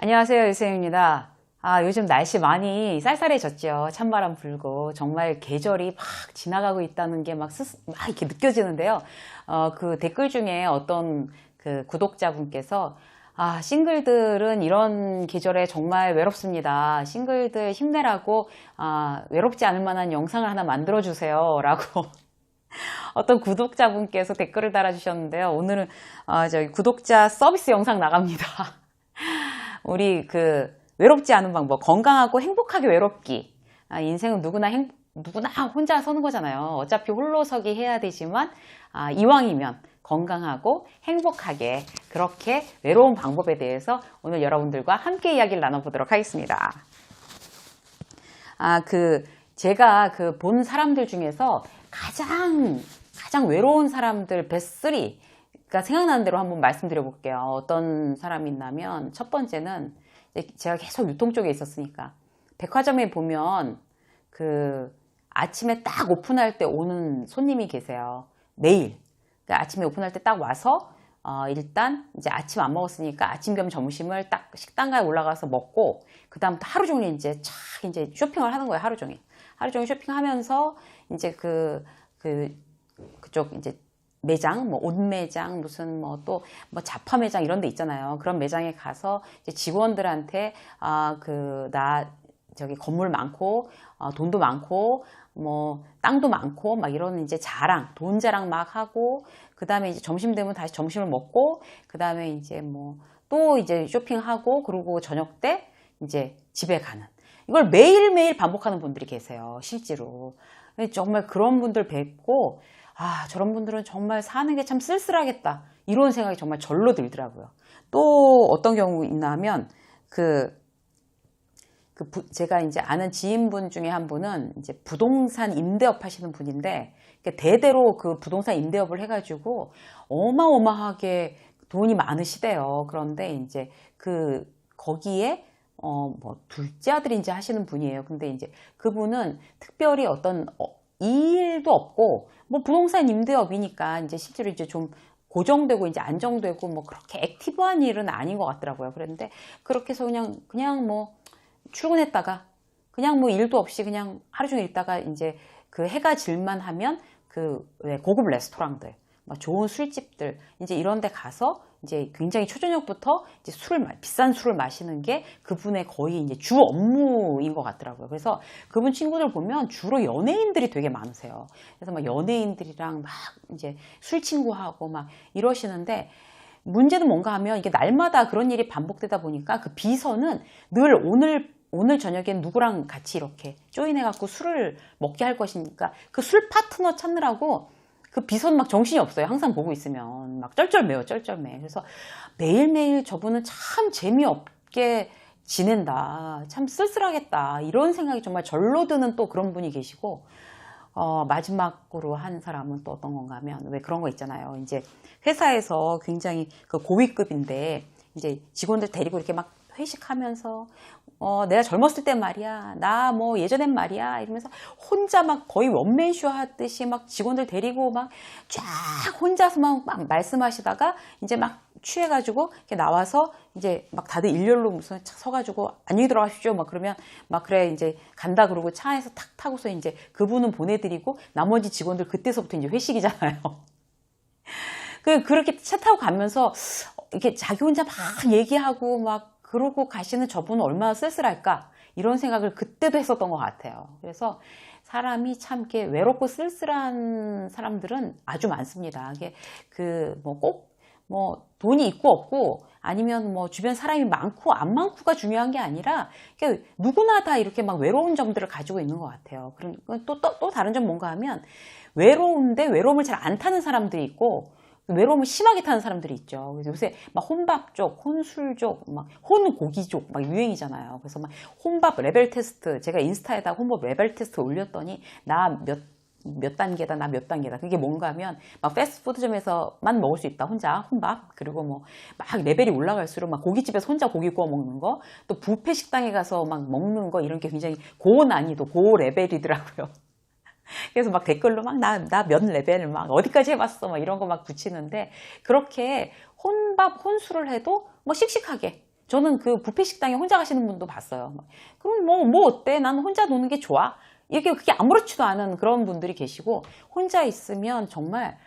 안녕하세요, 유세윤입니다. 요즘 날씨 많이 쌀쌀해졌죠. 찬바람 불고 정말 계절이 막 지나가고 있다는 게 막 이렇게 느껴지는데요. 그 댓글 중에 어떤 그 구독자분께서 싱글들은 이런 계절에 정말 외롭습니다. 싱글들 힘내라고 외롭지 않을 만한 영상을 하나 만들어주세요. 라고 어떤 구독자분께서 댓글을 달아주셨는데요. 오늘은 저희 구독자 서비스 영상 나갑니다. 우리 외롭지 않은 방법, 건강하고 행복하게 외롭기. 인생은 누구나 혼자 서는 거잖아요. 어차피 홀로서기 해야 되지만, 이왕이면 건강하고 행복하게 그렇게 외로운 방법에 대해서 오늘 여러분들과 함께 이야기를 나눠보도록 하겠습니다. 제가 본 사람들 중에서 가장 외로운 사람들 베스트 3, 그러니까 생각나는 대로 한번 말씀드려 볼게요. 어떤 사람이 있냐면, 첫 번째는 제가 계속 유통 쪽에 있었으니까, 백화점에 보면 아침에 딱 오픈할 때 오는 손님이 계세요. 매일. 그러니까 아침에 오픈할 때 딱 와서, 일단 이제 아침 안 먹었으니까 아침 겸 점심을 딱 식당가에 올라가서 먹고, 그 다음부터 하루 종일 이제 쇼핑을 하는 거예요. 하루 종일. 하루 종일 쇼핑하면서 이제 그쪽 이제 매장, 옷 매장, 무슨 잡화 매장 이런 데 있잖아요. 그런 매장에 가서 이제 직원들한테, 저기 건물 많고, 돈도 많고, 땅도 많고, 막 이런 이제 돈 자랑 막 하고, 그 다음에 이제 점심 되면 다시 점심을 먹고, 그 다음에 이제 또 이제 쇼핑하고, 그리고 저녁 때 이제 집에 가는. 이걸 매일매일 반복하는 분들이 계세요. 실제로. 정말 그런 분들 뵙고, 저런 분들은 정말 사는 게 참 쓸쓸하겠다. 이런 생각이 정말 절로 들더라고요. 또 어떤 경우 있나 하면, 제가 이제 아는 지인분 중에 한 분은 이제 부동산 임대업 하시는 분인데, 대대로 그 부동산 임대업을 해가지고 어마어마하게 돈이 많으시대요. 그런데 이제 거기에 둘째 아들인지 하시는 분이에요. 근데 이제 그분은 특별히 어떤 일도 없고, 부동산 임대업이니까 이제 실제로 이제 좀 고정되고 이제 안정되고 그렇게 액티브한 일은 아닌 것 같더라고요. 그런데 그렇게 해서 그냥 출근했다가 그냥 일도 없이 그냥 하루 종일 있다가 이제 해가 질만 하면 왜 고급 레스토랑들, 좋은 술집들 이제 이런 데 가서 이제 굉장히 초저녁부터 이제 비싼 술을 마시는 게 그분의 거의 이제 주 업무인 것 같더라고요. 그래서 그분 친구들 보면 주로 연예인들이 되게 많으세요. 그래서 연예인들이랑 이제 술 친구하고 이러시는데, 문제는 뭔가 하면 이게 날마다 그런 일이 반복되다 보니까 그 비서는 늘 오늘 저녁엔 누구랑 같이 이렇게 조인해갖고 술을 먹게 할 것이니까 그 술 파트너 찾느라고 그 비서는 정신이 없어요. 항상 보고 있으면 쩔쩔매요, 쩔쩔매. 그래서 매일매일 저분은 참 재미없게 지낸다. 참 쓸쓸하겠다. 이런 생각이 정말 절로 드는 또 그런 분이 계시고, 마지막으로 한 사람은 또 어떤 건가 하면, 왜 그런 거 있잖아요. 이제 회사에서 굉장히 거위급인데, 이제 직원들 데리고 이렇게 회식하면서, 내가 젊었을 땐 말이야, 나 예전엔 말이야, 이러면서 혼자 거의 원맨쇼 하듯이 직원들 데리고 쫙 혼자서 말씀하시다가 이제 취해가지고 이렇게 나와서 이제 다들 일렬로 무슨 서가지고 안녕히 들어가십시오. 그러면 그래 이제 간다 그러고 차 안에서 탁 타고서 이제 그분은 보내드리고 나머지 직원들 그때서부터 이제 회식이잖아요. 그렇게 차 타고 가면서 이렇게 자기 혼자 얘기하고 그러고 가시는 저분은 얼마나 쓸쓸할까, 이런 생각을 그때도 했었던 것 같아요. 그래서 사람이 참 이렇게 외롭고 쓸쓸한 사람들은 아주 많습니다. 이게 꼭 돈이 있고 없고, 아니면 주변 사람이 많고 안 많고가 중요한 게 아니라, 누구나 다 이렇게 외로운 점들을 가지고 있는 것 같아요. 또 다른 점 뭔가 하면, 외로운데 외로움을 잘 안 타는 사람들이 있고, 외로움을 심하게 타는 사람들이 있죠. 그래서 요새 혼밥족, 혼술족, 혼고기족 유행이잖아요. 그래서 혼밥 레벨 테스트, 제가 인스타에다 혼밥 레벨 테스트 올렸더니 나 몇 단계다, 나 몇 단계다. 그게 뭔가 하면 패스트푸드점에서만 먹을 수 있다, 혼자 혼밥. 그리고 레벨이 올라갈수록 고깃집에서 혼자 고기 구워 먹는 거, 또 뷔페 식당에 가서 먹는 거, 이런 게 굉장히 고난이도, 고레벨이더라고요. 그래서 댓글로 나 몇 레벨을 어디까지 해봤어 이런 거 붙이는데, 그렇게 혼밥 혼술을 해도 씩씩하게 저는 그 뷔페 식당에 혼자 가시는 분도 봤어요. 그럼 뭐 어때? 나는 혼자 노는 게 좋아. 이게 그게 아무렇지도 않은 그런 분들이 계시고, 혼자 있으면 정말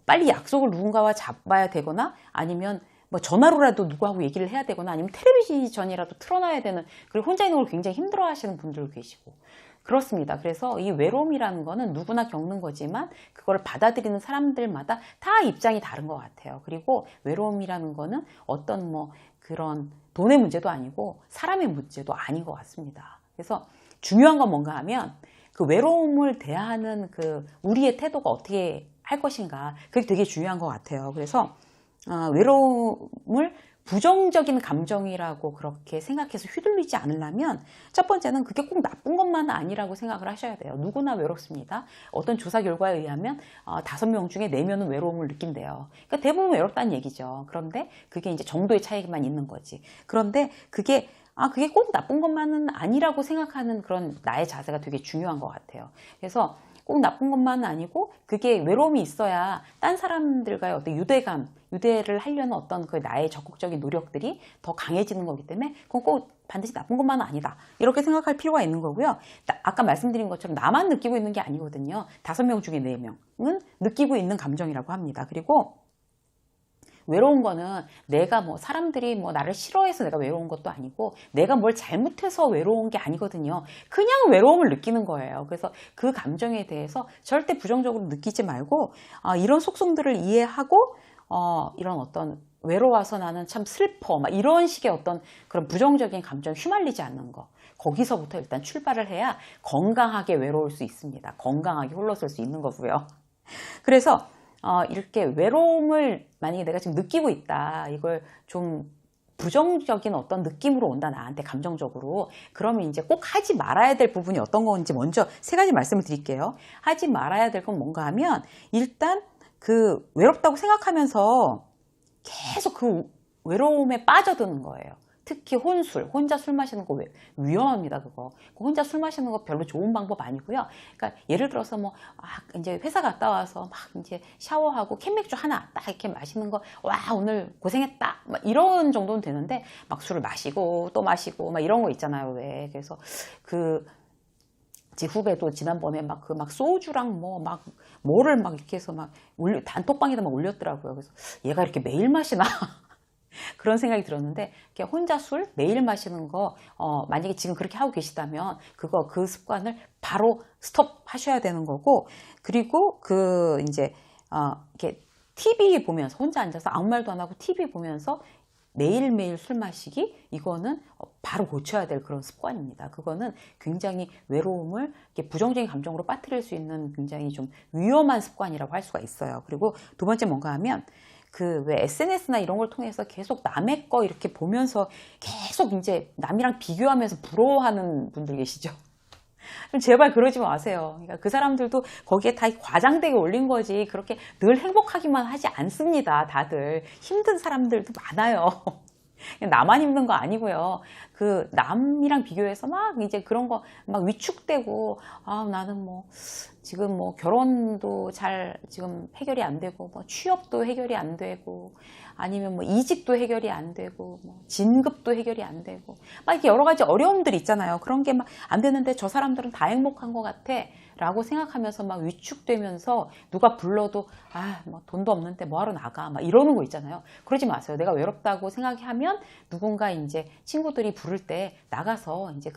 빨리 약속을 누군가와 잡아야 되거나, 아니면 뭐 전화로라도 누구하고 얘기를 해야 되거나, 아니면 텔레비전이라도 틀어놔야 되는, 그리고 혼자 있는 걸 굉장히 힘들어 하시는 분들 계시고 그렇습니다. 그래서 이 외로움이라는 거는 누구나 겪는 거지만 그걸 받아들이는 사람들마다 다 입장이 다른 것 같아요. 그리고 외로움이라는 거는 어떤 뭐 그런 돈의 문제도 아니고 사람의 문제도 아닌 것 같습니다. 그래서 중요한 건 뭔가 하면 그 외로움을 대하는 그 우리의 태도가 어떻게 할 것인가, 그게 되게 중요한 것 같아요. 그래서 외로움을 부정적인 감정이라고 그렇게 생각해서 휘둘리지 않으려면 첫 번째는 그게 꼭 나쁜 것만은 아니라고 생각을 하셔야 돼요. 누구나 외롭습니다. 어떤 조사 결과에 의하면 5명 중에 4명은 외로움을 느낀대요. 그러니까 대부분 외롭다는 얘기죠. 그런데 그게 이제 정도의 차이만 있는 거지. 그런데 그게 꼭 나쁜 것만은 아니라고 생각하는 그런 나의 자세가 되게 중요한 것 같아요. 그래서 꼭 나쁜 것만은 아니고 그게 외로움이 있어야 딴 사람들과의 어떤 유대를 하려는 어떤 그 나의 적극적인 노력들이 더 강해지는 거기 때문에 그건 꼭 반드시 나쁜 것만은 아니다. 이렇게 생각할 필요가 있는 거고요. 아까 말씀드린 것처럼 나만 느끼고 있는 게 아니거든요. 5명 중에 4명은 느끼고 있는 감정이라고 합니다. 그리고 외로운 거는 내가 뭐 사람들이 뭐 나를 싫어해서 내가 외로운 것도 아니고 내가 뭘 잘못해서 외로운 게 아니거든요. 그냥 외로움을 느끼는 거예요. 그래서 그 감정에 대해서 절대 부정적으로 느끼지 말고 이런 속성들을 이해하고 이런 어떤 외로워서 나는 참 슬퍼 막 이런 식의 어떤 그런 부정적인 감정에 휘말리지 않는 거, 거기서부터 일단 출발을 해야 건강하게 외로울 수 있습니다. 건강하게 홀로설 수 있는 거고요. 그래서 이렇게 외로움을 만약에 내가 지금 느끼고 있다, 이걸 좀 부정적인 어떤 느낌으로 온다, 나한테 감정적으로, 그러면 이제 꼭 하지 말아야 될 부분이 어떤 건지 먼저 3가지 말씀을 드릴게요. 하지 말아야 될 건 뭔가 하면 일단 그 외롭다고 생각하면서 계속 그 외로움에 빠져드는 거예요. 특히 혼자 술 마시는 거 위험합니다, 그거. 혼자 술 마시는 거 별로 좋은 방법 아니고요. 그러니까 예를 들어서 뭐, 이제 회사 갔다 와서 막 이제 샤워하고 캔맥주 하나 딱 이렇게 마시는 거, 와, 오늘 고생했다. 막 이런 정도는 되는데, 막 술을 마시고 또 마시고 막 이런 거 있잖아요, 왜. 그래서 제 후배도 지난번에 막 소주랑 뭐를 막 이렇게 해서 막 단톡방에다 막 올렸더라고요. 그래서 얘가 이렇게 매일 마시나? 그런 생각이 들었는데, 혼자 술 매일 마시는 거, 만약에 지금 그렇게 하고 계시다면, 그 습관을 바로 스톱 하셔야 되는 거고, 그리고 이렇게 TV 보면서, 혼자 앉아서 아무 말도 안 하고 TV 보면서 매일매일 술 마시기, 이거는 바로 고쳐야 될 그런 습관입니다. 그거는 굉장히 외로움을 이렇게 부정적인 감정으로 빠뜨릴 수 있는 굉장히 좀 위험한 습관이라고 할 수가 있어요. 그리고 두 번째 뭔가 하면, 왜 SNS나 이런 걸 통해서 계속 남의 거 이렇게 보면서 계속 이제 남이랑 비교하면서 부러워하는 분들 계시죠? 좀 제발 그러지 마세요. 그러니까 그 사람들도 거기에 다 과장되게 올린 거지, 그렇게 늘 행복하기만 하지 않습니다. 다들 힘든 사람들도 많아요. 나만 힘든 거 아니고요. 그 남이랑 비교해서 막 이제 그런 거 막 위축되고, 나는 뭐 지금 뭐 결혼도 잘 지금 해결이 안 되고, 뭐 취업도 해결이 안 되고, 아니면 뭐 이직도 해결이 안 되고, 뭐 진급도 해결이 안 되고, 막 이렇게 여러 가지 어려움들이 있잖아요. 그런 게 막 안 되는데 저 사람들은 다 행복한 것 같아 라고 생각하면서 막 위축되면서 누가 불러도 뭐 돈도 없는데 뭐하러 나가 막 이러는 거 있잖아요. 그러지 마세요. 내가 외롭다고 생각하면 누군가 이제 친구들이 부를 때 나가서 이제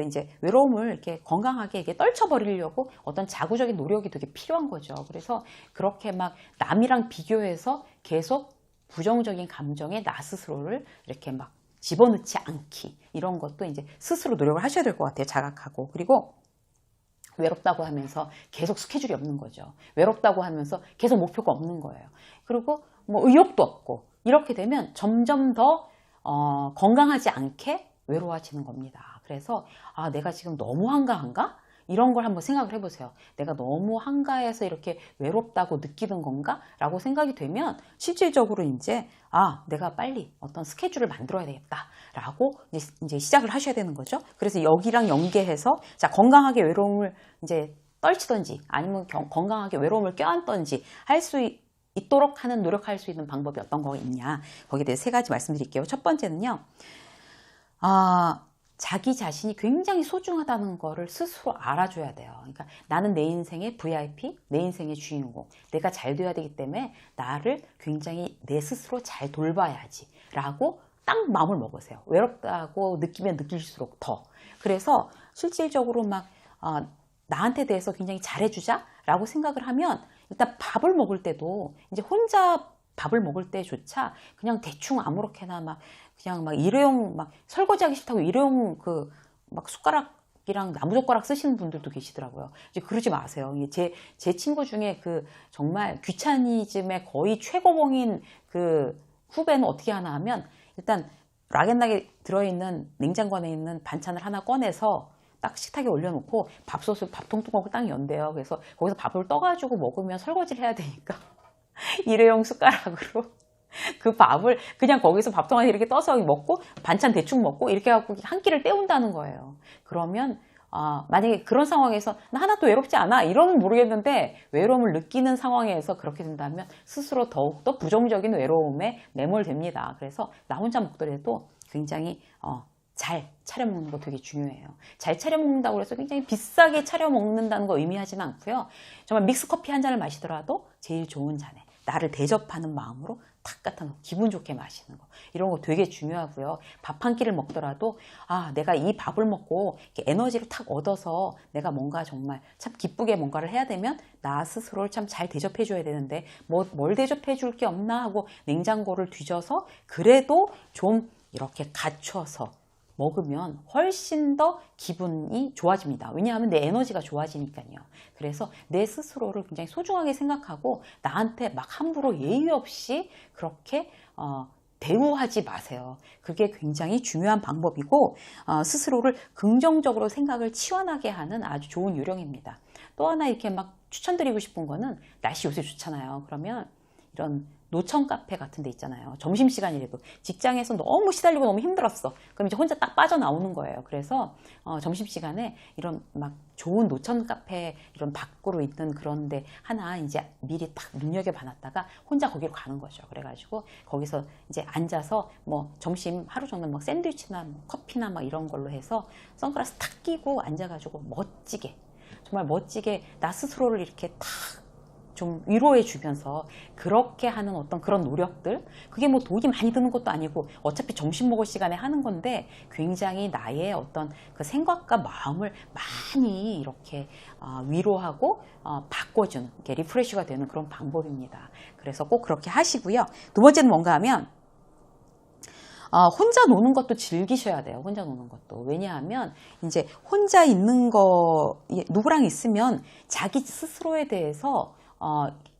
이제 외로움을 이렇게 건강하게 이렇게 떨쳐버리려고 어떤 자구적인 노력이 되게 필요한 거죠. 그래서 그렇게 막 남이랑 비교해서 계속 부정적인 감정에 나 스스로를 이렇게 막 집어넣지 않기, 이런 것도 이제 스스로 노력을 하셔야 될 것 같아요. 자각하고. 그리고 외롭다고 하면서 계속 스케줄이 없는 거죠. 외롭다고 하면서 계속 목표가 없는 거예요. 그리고 뭐 의욕도 없고, 이렇게 되면 점점 더 건강하지 않게 외로워지는 겁니다. 그래서 내가 지금 너무 한가한가? 이런 걸 한번 생각을 해보세요. 내가 너무 한가해서 이렇게 외롭다고 느끼는 건가? 라고 생각이 되면 실질적으로 이제 내가 빨리 어떤 스케줄을 만들어야 되겠다 라고 이제 시작을 하셔야 되는 거죠. 그래서 여기랑 연계해서 자, 건강하게 외로움을 이제 떨치던지 아니면 건강하게 외로움을 껴안던지 할 수 있도록 하는 노력할 수 있는 방법이 어떤 거 있냐, 거기에 대해서 3가지 말씀드릴게요. 첫 번째는요, 자기 자신이 굉장히 소중하다는 거를 스스로 알아줘야 돼요. 그러니까 나는 내 인생의 VIP, 내 인생의 주인공, 내가 잘 돼야 되기 때문에 나를 굉장히 내 스스로 잘 돌봐야지 라고 딱 마음을 먹으세요. 외롭다고 느끼면 느낄수록 더. 그래서 실질적으로 막 나한테 대해서 굉장히 잘해주자 라고 생각을 하면, 일단 밥을 먹을 때도 이제 혼자 밥을 먹을 때조차 그냥 대충 아무렇게나 그냥 일회용 설거지하기 싫다고 일회용 막 숟가락이랑 나무젓가락 쓰시는 분들도 계시더라고요. 이제 그러지 마세요. 제 친구 중에 정말 귀차니즘의 거의 최고봉인 후배는 어떻게 하나 하면, 일단 락앤락에 들어있는 냉장고 안에 있는 반찬을 하나 꺼내서 딱 식탁에 올려놓고 밥솥을 밥통 뚜껑을 딱 연대요. 그래서 거기서 밥을 떠가지고 먹으면 설거지를 해야 되니까 일회용 숟가락으로 그 밥을 그냥 거기서 밥통 안에 이렇게 떠서 먹고 반찬 대충 먹고 이렇게 해갖고 한 끼를 때운다는 거예요. 그러면 만약에 그런 상황에서 나 하나도 외롭지 않아 이러면 모르겠는데, 외로움을 느끼는 상황에서 그렇게 된다면 스스로 더욱더 부정적인 외로움에 매몰됩니다. 그래서 나 혼자 먹더라도 굉장히 잘 차려 먹는 거 되게 중요해요. 잘 차려 먹는다고 해서 굉장히 비싸게 차려 먹는다는 거 의미하지는 않고요. 정말 믹스커피 한 잔을 마시더라도 제일 좋은 잔에 나를 대접하는 마음으로 탁 갖다 놓고 기분 좋게 마시는 거, 이런 거 되게 중요하고요. 밥 한 끼를 먹더라도 내가 이 밥을 먹고 이렇게 에너지를 탁 얻어서 내가 뭔가 정말 참 기쁘게 뭔가를 해야 되면 나 스스로를 참 잘 대접해 줘야 되는데 뭘 대접해 줄 게 없나 하고 냉장고를 뒤져서 그래도 좀 이렇게 갖춰서 먹으면 훨씬 더 기분이 좋아집니다. 왜냐하면 내 에너지가 좋아지니까요. 그래서 내 스스로를 굉장히 소중하게 생각하고 나한테 막 함부로 예의 없이 그렇게 대우하지 마세요. 그게 굉장히 중요한 방법이고, 스스로를 긍정적으로 생각을 치환하게 하는 아주 좋은 요령입니다. 또 하나 이렇게 추천드리고 싶은 거는, 날씨 요새 좋잖아요. 그러면 이런 노천 카페 같은 데 있잖아요. 점심시간이라도 직장에서 너무 시달리고 너무 힘들었어. 그럼 이제 혼자 딱 빠져나오는 거예요. 그래서 점심시간에 이런 좋은 노천 카페 이런 밖으로 있는 그런 데 하나 이제 미리 딱 눈여겨봐놨다가 혼자 거기로 가는 거죠. 그래가지고 거기서 이제 앉아서 점심 하루 종일 샌드위치나 커피나 이런 걸로 해서 선글라스 탁 끼고 앉아가지고 멋지게, 정말 멋지게 나 스스로를 이렇게 탁 좀 위로해 주면서 그렇게 하는 어떤 그런 노력들, 그게 돈이 많이 드는 것도 아니고 어차피 점심 먹을 시간에 하는 건데, 굉장히 나의 어떤 그 생각과 마음을 많이 이렇게 위로하고 바꿔주는, 이렇게 리프레시가 되는 그런 방법입니다. 그래서 꼭 그렇게 하시고요. 두 번째는 뭔가 하면, 혼자 노는 것도 즐기셔야 돼요. 혼자 노는 것도. 왜냐하면 이제 혼자 있는 거, 누구랑 있으면 자기 스스로에 대해서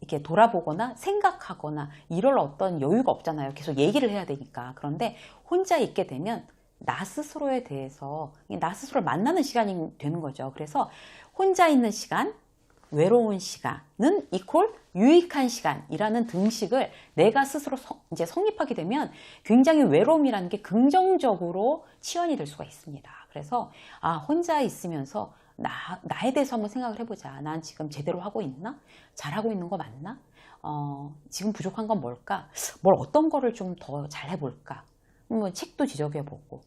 이렇게 돌아보거나 생각하거나 이럴 어떤 여유가 없잖아요. 계속 얘기를 해야 되니까. 그런데 혼자 있게 되면 나 스스로에 대해서, 나 스스로를 만나는 시간이 되는 거죠. 그래서 혼자 있는 시간, 외로운 시간은 이퀄 유익한 시간이라는 등식을 내가 스스로 이제 성립하게 되면 굉장히 외로움이라는 게 긍정적으로 치환이 될 수가 있습니다. 그래서 혼자 있으면서 나에 대해서 한번 생각을 해보자. 난 지금 제대로 하고 있나? 잘하고 있는 거 맞나? 지금 부족한 건 뭘까? 어떤 거를 좀 더 잘 해볼까? 책도 뒤적여보고,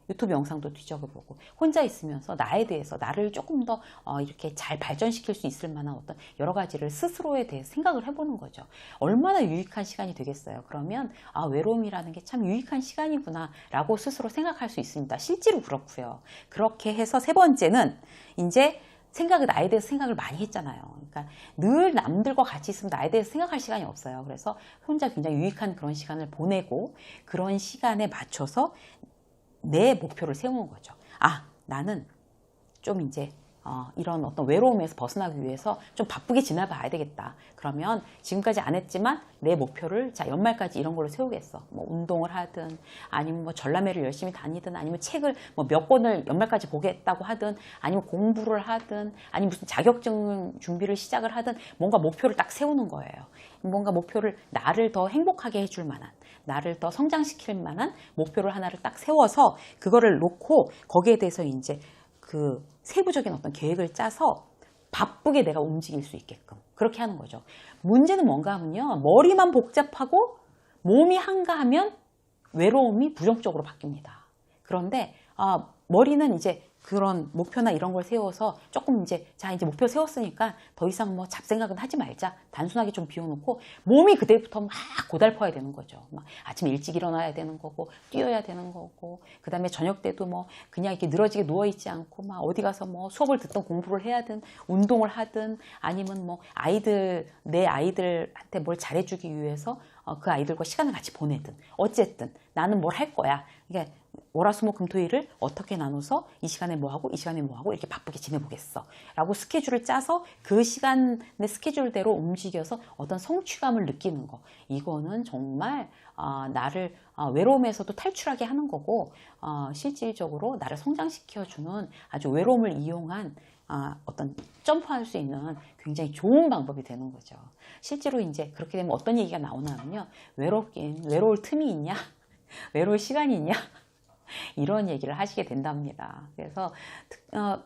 유튜브 영상도 뒤적여보고, 혼자 있으면서 나에 대해서, 나를 조금 더 이렇게 잘 발전시킬 수 있을 만한 어떤 여러 가지를 스스로에 대해서 생각을 해보는 거죠. 얼마나 유익한 시간이 되겠어요. 그러면 외로움이라는 게 참 유익한 시간이구나 라고 스스로 생각할 수 있습니다. 실제로 그렇고요. 그렇게 해서 세 번째는 이제 나에 대해서 생각을 많이 했잖아요. 그러니까 늘 남들과 같이 있으면 나에 대해서 생각할 시간이 없어요. 그래서 혼자 굉장히 유익한 그런 시간을 보내고, 그런 시간에 맞춰서 내 목표를 세우는 거죠. 나는 좀 이제 이런 어떤 외로움에서 벗어나기 위해서 좀 바쁘게 지내봐야 되겠다. 그러면 지금까지 안 했지만 내 목표를 연말까지 이런 걸로 세우겠어. 운동을 하든, 아니면 전람회를 열심히 다니든, 아니면 책을 몇 권을 연말까지 보겠다고 하든, 아니면 공부를 하든, 아니면 무슨 자격증 준비를 시작을 하든, 뭔가 목표를 딱 세우는 거예요. 뭔가 목표를 나를 더 행복하게 해줄 만한, 나를 더 성장시킬 만한 목표를 하나를 딱 세워서 그거를 놓고 거기에 대해서 이제 그 세부적인 어떤 계획을 짜서 바쁘게 내가 움직일 수 있게끔 그렇게 하는 거죠. 문제는 뭔가 하면요. 머리만 복잡하고 몸이 한가하면 외로움이 부정적으로 바뀝니다. 그런데 머리는 이제 그런 목표나 이런 걸 세워서 조금 이제 이제 목표 세웠으니까 더 이상 뭐 잡생각은 하지 말자. 단순하게 좀 비워놓고 몸이 그때부터 막 고달퍼야 되는 거죠. 막 아침에 일찍 일어나야 되는 거고 뛰어야 되는 거고 그다음에 저녁 때도 뭐 그냥 이렇게 늘어지게 누워 있지 않고 막 어디 가서 뭐 수업을 듣든 공부를 해야든 운동을 하든 아니면 뭐 내 아이들한테 뭘 잘해주기 위해서 그 아이들과 시간을 같이 보내든 어쨌든 나는 뭘 할 거야. 그러니까 월화수목금토일을 어떻게 나눠서 이 시간에 뭐하고 이 시간에 뭐하고 이렇게 바쁘게 지내보겠어 라고 스케줄을 짜서 그 시간의 스케줄대로 움직여서 어떤 성취감을 느끼는 거, 이거는 정말 나를 외로움에서도 탈출하게 하는 거고 실질적으로 나를 성장시켜주는 아주 외로움을 이용한 어떤 점프할 수 있는 굉장히 좋은 방법이 되는 거죠. 실제로 이제 그렇게 되면 어떤 얘기가 나오냐면요, 외로울 틈이 있냐, 외로울 시간이 있냐, 이런 얘기를 하시게 된답니다. 그래서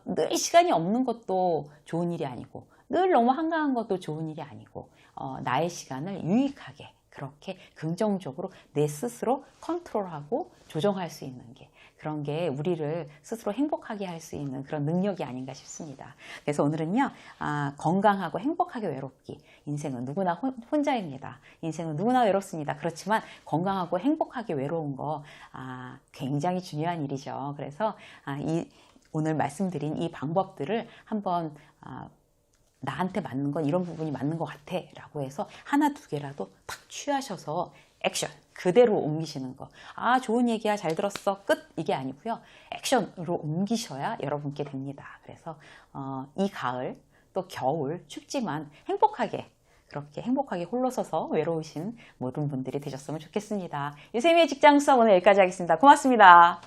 늘 시간이 없는 것도 좋은 일이 아니고 늘 너무 한가한 것도 좋은 일이 아니고 나의 시간을 유익하게 그렇게 긍정적으로 내 스스로 컨트롤하고 조정할 수 있는 게, 그런 게 우리를 스스로 행복하게 할 수 있는 그런 능력이 아닌가 싶습니다. 그래서 오늘은요, 건강하고 행복하게 외롭기. 인생은 누구나 혼자입니다. 인생은 누구나 외롭습니다. 그렇지만 건강하고 행복하게 외로운 거 굉장히 중요한 일이죠. 그래서 오늘 말씀드린 이 방법들을 한번 나한테 맞는 건 이런 부분이 맞는 것 같아 라고 해서 하나 두 개라도 탁 취하셔서 액션 그대로 옮기시는 거. 좋은 얘기야, 잘 들었어, 끝, 이게 아니고요, 액션으로 옮기셔야 여러분께 됩니다. 그래서 이 가을 또 겨울 춥지만 행복하게, 그렇게 행복하게 홀로서서 외로우신 모든 분들이 되셨으면 좋겠습니다. 유세미의 직장 수업 오늘 여기까지 하겠습니다. 고맙습니다.